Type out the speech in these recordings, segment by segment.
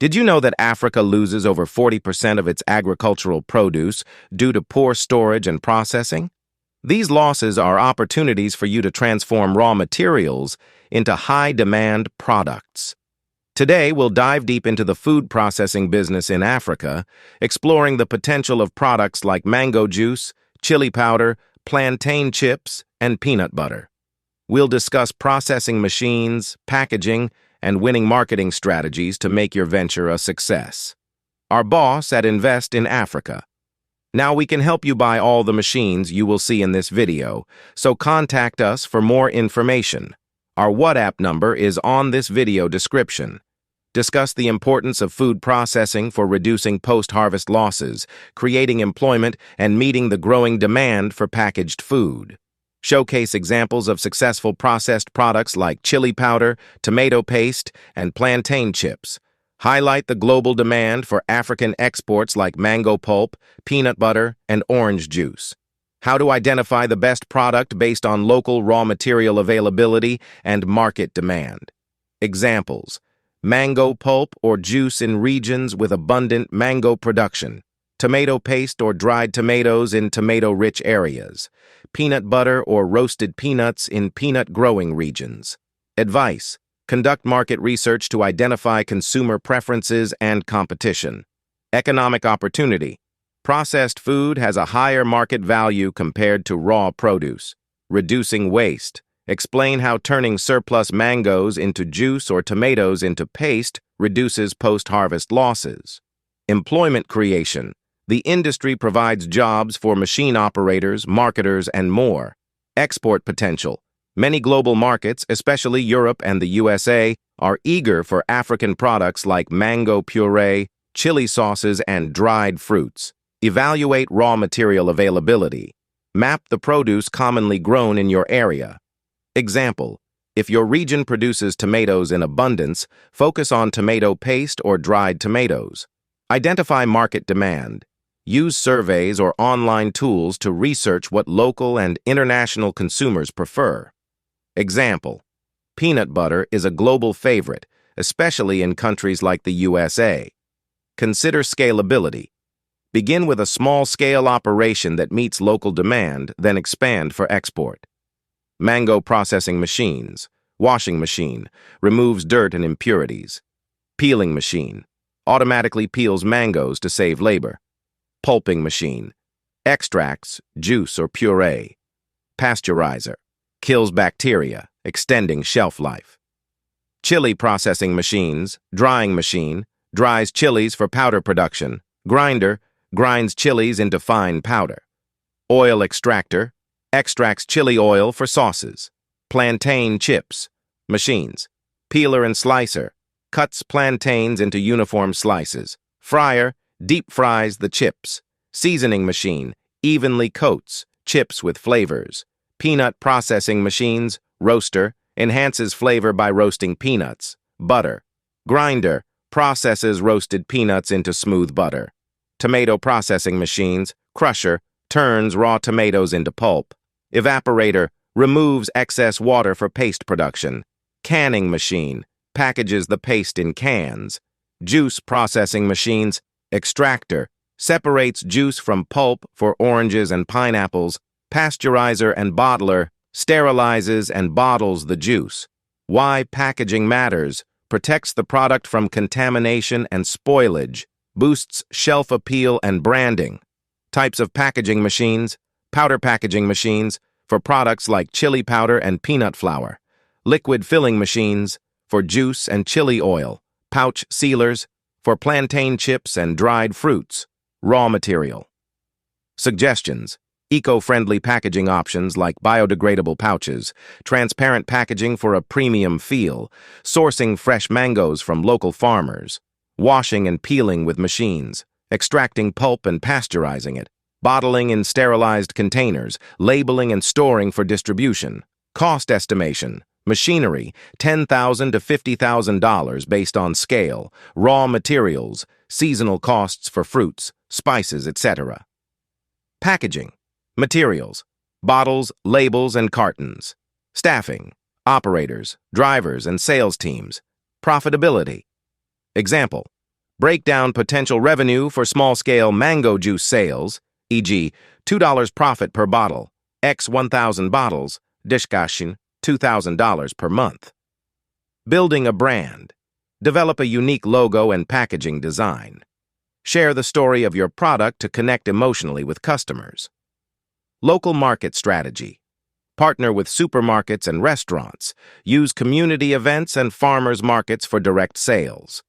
Did you know that Africa loses over 40% of its agricultural produce due to poor storage and processing? These losses are opportunities for you to transform raw materials into high-demand products. Today, we'll dive deep into the food processing business in Africa, exploring the potential of products like mango juice, chili powder, plantain chips, and peanut butter. We'll discuss processing machines, packaging, and winning marketing strategies to make your venture a success. Our boss at Invest in Africa. Now we can help you buy all the machines you will see in this video, so contact us for more information. Our WhatsApp number is on this video description. Discuss the importance of food processing for reducing post-harvest losses, creating employment, and meeting the growing demand for packaged food. Showcase examples of successful processed products like chili powder, tomato paste, and plantain chips. Highlight the global demand for African exports like mango pulp, peanut butter, and orange juice. How to identify the best product based on local raw material availability and market demand. Examples: mango pulp or juice in regions with abundant mango production, tomato paste or dried tomatoes in tomato-rich areas, peanut butter or roasted peanuts in peanut-growing regions. Advice: conduct market research to identify consumer preferences and competition. Economic opportunity: processed food has a higher market value compared to raw produce. Reducing waste: explain how turning surplus mangoes into juice or tomatoes into paste reduces post-harvest losses. Employment creation: the industry provides jobs for machine operators, marketers, and more. Export potential: many global markets, especially Europe and the USA, are eager for African products like mango puree, chili sauces, and dried fruits. Evaluate raw material availability. Map the produce commonly grown in your area. Example: if your region produces tomatoes in abundance, focus on tomato paste or dried tomatoes. Identify market demand. Use surveys or online tools to research what local and international consumers prefer. Example: peanut butter is a global favorite, especially in countries like the USA. Consider scalability. Begin with a small-scale operation that meets local demand, then expand for export. Mango processing machines. Washing machine. Removes dirt and impurities. Peeling machine. Automatically peels mangoes to save labor. Pulping machine. Extracts, juice or puree. Pasteurizer. Kills bacteria, extending shelf life. Chili processing machines. Drying machine. Dries chilies for powder production. Grinder. Grinds chilies into fine powder. Oil extractor. Extracts chili oil for sauces. Plantain chips. Machines. Peeler and slicer. Cuts plantains into uniform slices. Fryer. Deep fries the chips. Seasoning machine. Evenly coats chips with flavors. Peanut processing machines. Roaster. Enhances flavor by roasting peanuts. Butter. Grinder. Processes roasted peanuts into smooth butter. Tomato processing machines. Crusher. Turns raw tomatoes into pulp. Evaporator. Removes excess water for paste production. Canning machine. Packages the paste in cans. Juice processing machines. Extractor. Separates juice from pulp for oranges and pineapples. Pasteurizer and bottler. Sterilizes and bottles the juice. Why packaging matters: protects the product from contamination and spoilage. Boosts shelf appeal and branding. Types of packaging machines. Powder packaging machines for products like chili powder and peanut flour. Liquid filling machines for juice and chili oil. Pouch sealers for plantain chips and dried fruits. Raw material. Suggestions: eco-friendly packaging options like biodegradable pouches, transparent packaging for a premium feel, sourcing fresh mangoes from local farmers, washing and peeling with machines, extracting pulp and pasteurizing it, bottling in sterilized containers, labeling and storing for distribution. Cost estimation: machinery, $10,000 to $50,000 based on scale, raw materials, seasonal costs for fruits, spices, etc. Packaging: materials, bottles, labels, and cartons. Staffing: operators, drivers, and sales teams. Profitability. Example: Break down potential revenue for small-scale mango juice sales, e.g., $2 profit per bottle, x 1,000 bottles, dishkashin, $2,000 per month. Building a brand. Develop a unique logo and packaging design. Share the story of your product to connect emotionally with customers. Local market strategy. Partner with supermarkets and restaurants. Use community events and farmers markets for direct sales.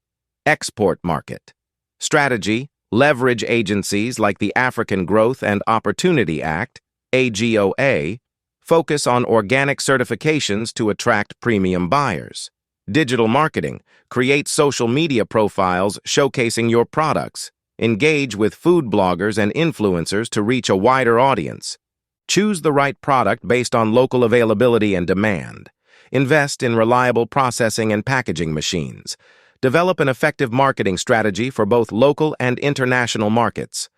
Export market. Strategy. Leverage agencies like the African Growth and Opportunity Act, AGOA. Focus on organic certifications to attract premium buyers. Digital marketing. Create social media profiles showcasing your products. Engage with food bloggers and influencers to reach a wider audience. Choose the right product based on local availability and demand. Invest in reliable processing and packaging machines. Develop an effective marketing strategy for both local and international markets.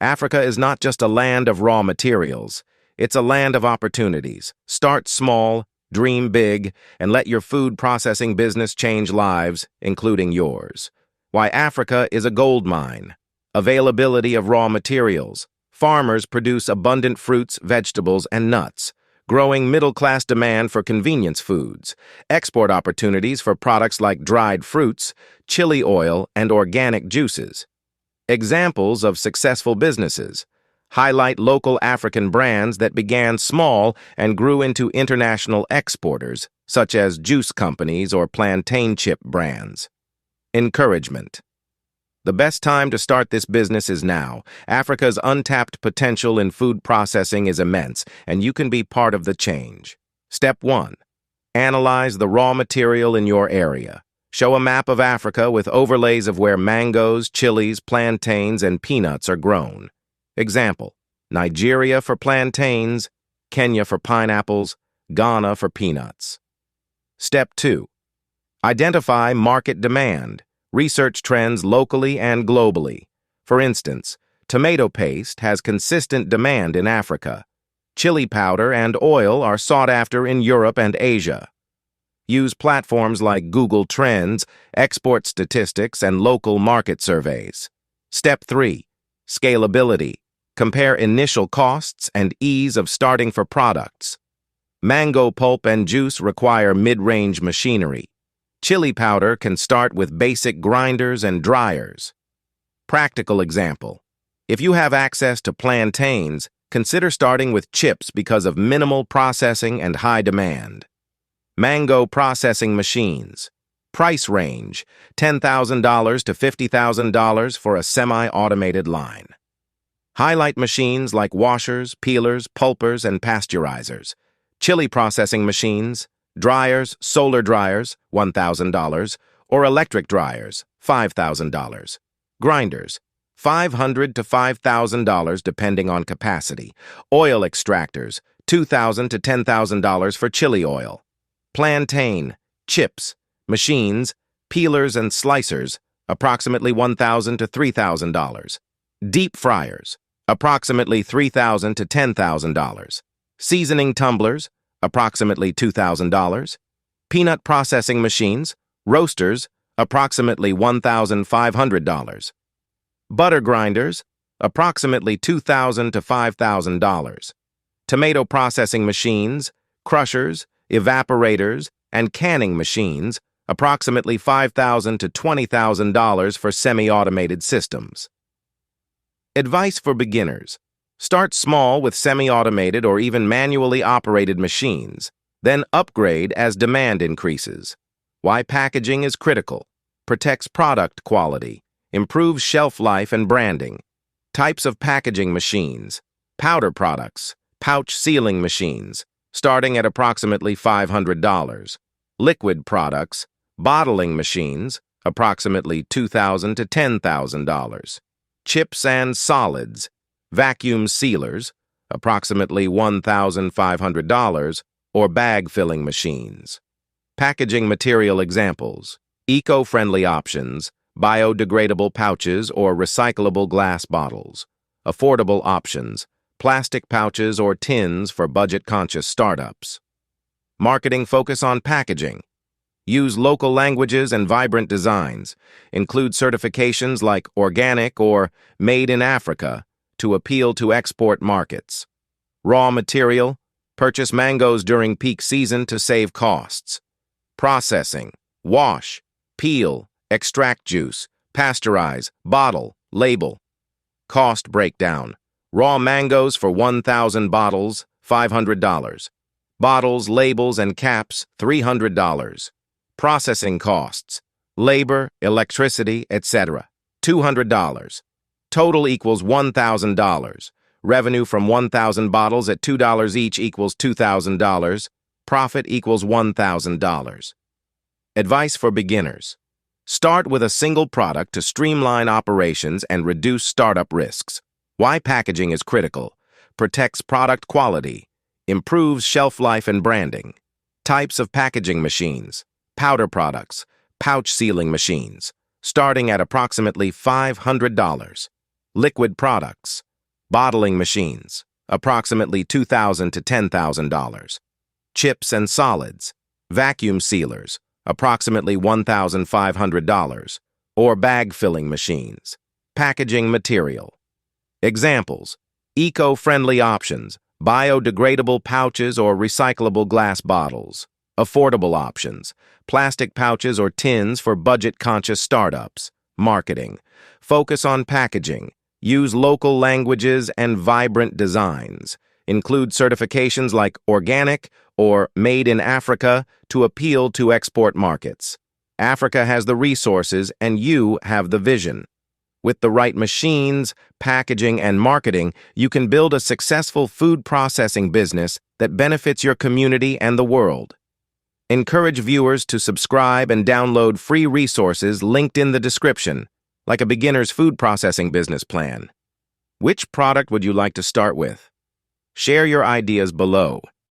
Africa is not just a land of raw materials. It's a land of opportunities. Start small, dream big, and let your food processing business change lives, including yours. Why Africa is a gold mine. Availability of raw materials. Farmers produce abundant fruits, vegetables, and nuts. Growing middle-class demand for convenience foods. Export opportunities for products like dried fruits, chili oil, and organic juices. Examples of successful businesses. Highlight local African brands that began small and grew into international exporters, such as juice companies or plantain chip brands. Encouragement. The best time to start this business is now. Africa's untapped potential in food processing is immense, and you can be part of the change. Step 1. Analyze the raw material in your area. Show a map of Africa with overlays of where mangoes, chilies, plantains, and peanuts are grown. Example: Nigeria for plantains, Kenya for pineapples, Ghana for peanuts. Step 2. Identify market demand. Research trends locally and globally. For instance, tomato paste has consistent demand in Africa. Chili powder and oil are sought after in Europe and Asia. Use platforms like Google Trends, export statistics, and local market surveys. Step 3. Scalability. Compare initial costs and ease of starting for products. Mango pulp and juice require mid-range machinery. Chili powder can start with basic grinders and dryers. Practical example. If you have access to plantains, consider starting with chips because of minimal processing and high demand. Mango processing machines. Price range: $10,000 to $50,000 for a semi-automated line. Highlight machines like washers, peelers, pulpers, and pasteurizers. Chili processing machines, dryers, solar dryers, $1,000, or electric dryers, $5,000. Grinders, $500 to $5,000 depending on capacity. Oil extractors, $2,000 to $10,000 for chili oil. Plantain, chips, machines, peelers, and slicers, approximately $1,000 to $3,000. Deep fryers, approximately $3,000 to $10,000. Seasoning tumblers, approximately $2,000. Peanut processing machines, roasters, approximately $1,500. Butter grinders, approximately $2,000 to $5,000. Tomato processing machines, crushers, evaporators, and canning machines, approximately $5,000 to $20,000 for semi-automated systems. Advice for beginners. Start small with semi-automated or even manually operated machines, then upgrade as demand increases. Why packaging is critical. Protects product quality, improves shelf life and branding. Types of packaging machines. Powder products, pouch sealing machines, starting at approximately $500. Liquid products, bottling machines, approximately $2,000 to $10,000. Chips and solids, vacuum sealers, approximately $1,500, or bag filling machines. Packaging material examples: eco-friendly options, biodegradable pouches or recyclable glass bottles. Affordable options, plastic pouches or tins for budget-conscious startups. Marketing focus on packaging. Use local languages and vibrant designs. Include certifications like organic or made in Africa to appeal to export markets. Raw material. Purchase mangoes during peak season to save costs. Processing. Wash, peel, extract juice, pasteurize, bottle, label. Cost breakdown. Raw mangoes for 1,000 bottles, $500. Bottles, labels, and caps, $300. Processing costs. Labor, electricity, etc., $200. Total equals $1,000. Revenue from 1,000 bottles at $2 each equals $2,000. Profit equals $1,000. Advice for beginners. Start with a single product to streamline operations and reduce startup risks. Why packaging is critical. Protects product quality. Improves shelf life and branding. Types of packaging machines. Powder products. Pouch sealing machines. Starting at approximately $500. Liquid products. Bottling machines. Approximately $2,000 to $10,000. Chips and solids. Vacuum sealers. Approximately $1,500, or bag filling machines. Packaging material. Examples: eco-friendly options, biodegradable pouches or recyclable glass bottles. Affordable options, plastic pouches or tins for budget-conscious startups. Marketing. Focus on packaging. Use local languages and vibrant designs. Include certifications like organic or made in Africa to appeal to export markets. Africa has the resources and you have the vision. With the right machines, packaging, and marketing, you can build a successful food processing business that benefits your community and the world. Encourage viewers to subscribe and download free resources linked in the description, like a beginner's food processing business plan. Which product would you like to start with? Share your ideas below.